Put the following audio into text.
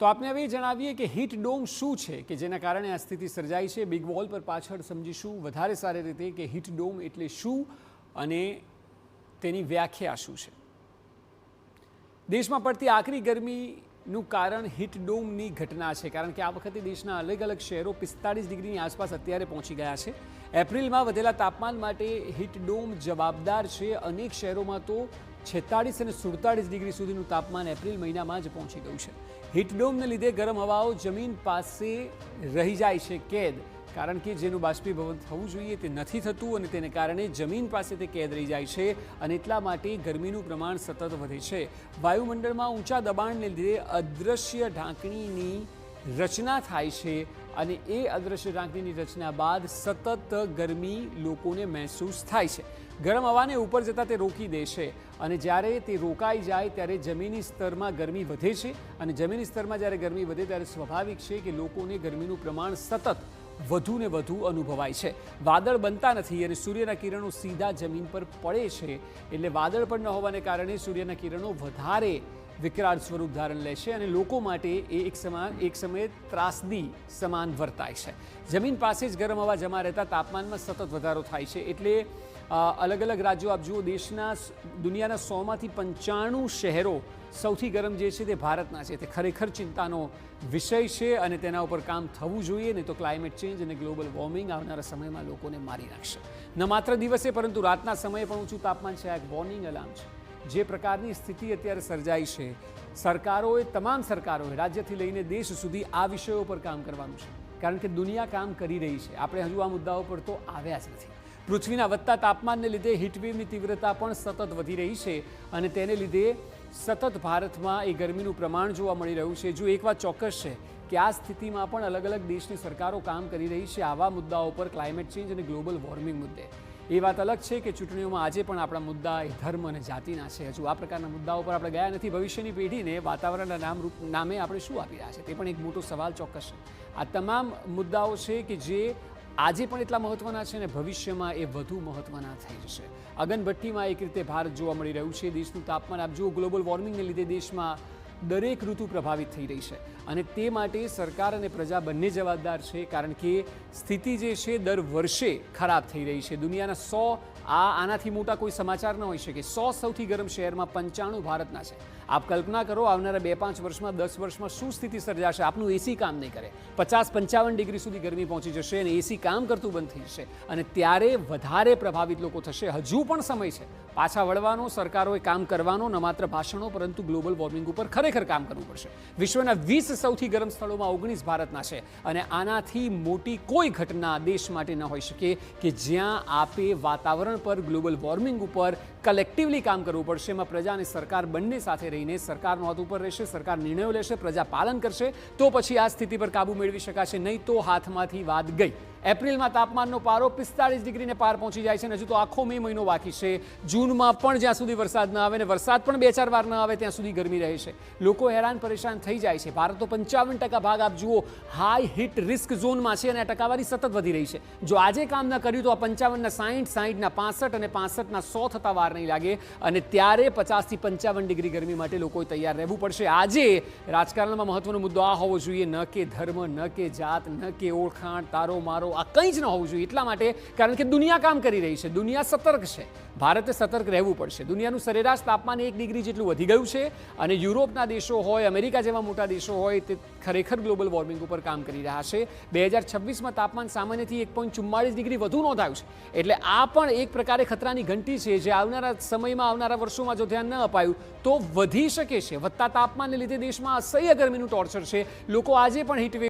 તો આપને હવે જણાવીએ કે હીટ ડોમ શું છે કે જેના કારણે આ સ્થિતિ સર્જાઈ છે। બિગ વોલ પર પાછળ સમજીશું વધારે સારી રીતે કે હીટ ડોમ એટલે શું અને તેની વ્યાખ્યા શું છે। દેશમાં પડતી આકરી ગરમીનું કારણ હીટ ડોમની ઘટના છે, કારણ કે આ વખતે દેશના અલગ અલગ શહેરો 45 ડિગ્રીની આસપાસ અત્યારે પહોંચી ગયા છે। એપ્રિલમાં વધેલા તાપમાન માટે હીટ ડોમ જવાબદાર છે। અનેક શહેરોમાં તો 46 અને 47 ડિગ્રી સુધીનું તાપમાન એપ્રિલ મહિનામાં જ પહોંચી ગયું છે। હીટ ડોમને લીધે ગરમ હવાઓ જમીન પાસે રહી જાય છે કેદ, કારણ કે જેનું બાષ્પીભવન થવું જોઈએ તે નથી થતું અને તેને કારણે જમીન પાસે તે કેદ રહી જાય છે અને એટલા માટે ગરમીનું પ્રમાણ સતત વધે છે। વાયુમંડળમાં ઊંચા દબાણને લીધે અદૃશ્ય ઢાંકણીની રચના થાય છે અને એ અદૃશ્ય ઢાંકણીની રચના બાદ સતત ગરમી લોકોને મહેસૂસ થાય છે। ગરમ હવાને ઉપર જતાં તે રોકી દે છે અને જ્યારે તે રોકાઈ જાય ત્યારે જમીની સ્તરમાં ગરમી વધે છે અને જમીની સ્તરમાં જ્યારે ગરમી વધે ત્યારે સ્વાભાવિક છે કે લોકોને ગરમીનું પ્રમાણ સતત વધુ ને વધુ અનુભવાય છે। વાદળ બનતા નથી અને સૂર્યના કિરણો સીધા જમીન પર પડે છે, એટલે વાદળ પણ ન હોવાને કારણે સૂર્યના કિરણો વધારે વિકરાળ સ્વરૂપ ધારણ લે છે અને લોકો માટે એ એક સમયે ત્રાસદી સમાન વર્તાય છે। જમીન પાસે જ ગરમ હવા જમા રહેતા તાપમાનમાં સતત વધારો થાય છે। એટલે અલગ અલગ રાજ્યો આપ જુઓ, દુનિયાના 100માંથી 95 શહેરો સૌથી ગરમ જે છે તે ભારતના છે। તે ખરેખર ચિંતાનો વિષય છે અને તેના ઉપર કામ થવું જોઈએ, નહીં તો ક્લાઇમેટ ચેન્જ અને ગ્લોબલ વોર્મિંગ આવનારા સમયમાં લોકોને મારી નાખશે। ન માત્ર દિવસે પરંતુ રાતના સમયે પણ ઊંચું તાપમાન છે, આ એક વોર્નિંગ એલાર્મ છે। જે પ્રકારની સ્થિતિ અત્યારે સર્જાઈ છે, તમામ સરકારોએ રાજ્યથી લઈને દેશ સુધી આ વિષયો પર કામ કરવાનું છે, કારણ કે દુનિયા કામ કરી રહી છે। આપણે હજુ આ મુદ્દાઓ પર તો આવ્યા જ નથી। પૃથ્વીના વધતા તાપમાનને લીધે હીટવેવની તીવ્રતા પણ સતત વધી રહી છે અને તેને લીધે સતત ભારતમાં એ ગરમીનું પ્રમાણ જોવા મળી રહ્યું છે। જો એક વાત ચોક્કસ છે કે આ સ્થિતિમાં પણ અલગ અલગ દેશની સરકારો કામ કરી રહી છે આવા મુદ્દાઓ પર, ક્લાઇમેટ ચેન્જ અને ગ્લોબલ વોર્મિંગ મુદ્દે। એ વાત અલગ છે કે ચૂંટણીઓમાં આજે પણ આપણા મુદ્દા એ ધર્મ અને જાતિના છે। હજુ આ પ્રકારના મુદ્દાઓ પર આપણે ગયા નથી। ભવિષ્યની પેઢીને વાતાવરણના નામે આપણે શું આપી રહ્યા છે તે પણ એક મોટો સવાલ ચોક્કસ છે। આ તમામ મુદ્દાઓ છે કે જે આજે પણ એટલા મહત્વના છે અને ભવિષ્યમાં એ વધુ મહત્વના થઈ જશે। અગનભઠ્ઠીમાં એક રીતે ભારત જોવા મળી રહ્યું છે। દેશનું તાપમાન આપ જુઓ, ગ્લોબલ વોર્મિંગને લીધે દેશમાં દરેક ઋતુ પ્રભાવિત થઈ રહી છે અને તે માટે સરકાર અને પ્રજા બંને જવાબદાર છે, કારણ કે સ્થિતિ જે છે દર વર્ષે ખરાબ થઈ રહી છે। દુનિયાના 100 આનાથી મોટા કોઈ સમાચાર ન હોઈ શકે। 100 સૌથી ગરમ શહેરમાં 95 ભારતના છે। આપ કલ્પના કરો આવનારા 2-5 વર્ષમાં, 10 વર્ષમાં શું સ્થિતિ સર્જાશે। આપનું એસી કામ નહીં કરે, 50-55 ડિગ્રી સુધી ગરમી પહોંચી જશે અને એસી કામ કરતું બંધ થઈ જશે અને ત્યારે વધારે પ્રભાવિત લોકો થશે। હજુ પણ સમય છે પાછા વળવાનો, સરકારોએ કામ કરવાનો, ન માત્ર ભાષણો પરંતુ ગ્લોબલ વોર્મિંગ ઉપર ખરેખર કામ કરવું પડશે। વિશ્વના 20 સૌથી ગરમ સ્થળોમાં 19 ભારતના છે અને આનાથી મોટી કોઈ ઘટના દેશ માટે ન હોઈ શકે કે જ્યાં આપે વાતાવરણ પર, ગ્લોબલ વોર્મિંગ ઉપર કલેક્ટિવલી કામ કરવું પડશે। એમાં પ્રજા અને સરકાર બંને સાથે રહીને સરકારનો હાથ ઉપર રહેશે, સરકાર નિર્ણયો લેશે, પ્રજા પાલન કરશે, તો પછી આ સ્થિતિ પર કાબૂ મેળવી શકાશે, નહીં તો હાથમાંથી વાત ગઈ। એપ્રિલમાં તાપમાનનો પારો 45 ડિગ્રીને પાર પહોંચી જાય છે અને હજુ તો આખો મે મહિનો બાકી છે। જૂનમાં પણ જ્યાં સુધી વરસાદ ન આવે ને વરસાદ પણ 2-4 વાર ન આવે ત્યાં સુધી ગરમી રહે છે। લોકો હેરાન પરેશાન થઈ જાય છે। ભારત તો 55% ભાગ આપ જુઓ હાઈ હિટ રિસ્ક ઝોનમાં છે અને આ ટકાવારી સતત વધી રહી છે। જો આજે કામ ન કર્યું તો આ 55ના 60, 60ના 65 અને 65ના 100 થતા વાર નહીં લાગે અને ત્યારે 50થી 55 ડિગ્રી ગરમી માટે લોકોએ તૈયાર રહેવું પડશે। આજે રાજકારણમાં મહત્વનો મુદ્દો આ હોવો જોઈએ, ન કે ધર્મ, ન કે જાત, ન કે ઓળખાણ, તારો મારો, આ કંઈ જ ન હોવું જોઈએ। એટલા માટે કારણ કે દુનિયા કામ કરી રહી છે, દુનિયા સતર્ક છે, ભારતે સતર્ક રહેવું પડશે। દુનિયાનું સરેરાશ તાપમાન 1 ડિગ્રી જેટલું વધી ગયું છે અને યુરોપના દેશો હોય, અમેરિકા જેવા મોટા દેશો હોય, તે ખરેખર ગ્લોબલ વોર્મિંગ ઉપર કામ કરી રહ્યા છે। 2026માં તાપમાન સામાન્યથી 1.44 ડિગ્રી વધુ નોંધાયું છે, એટલે આ પણ એક પ્રકારે ખતરાની ઘંટી છે જે આવનારા સમયમાં, આવનારા વર્ષોમાં જો ધ્યાન ન અપાયું તો વધી શકે છે। વધતા તાપમાનને લીધે દેશમાં અસહ્ય ગરમીનું ટોર્ચર છે। લોકો આજે પણ હીટવેવ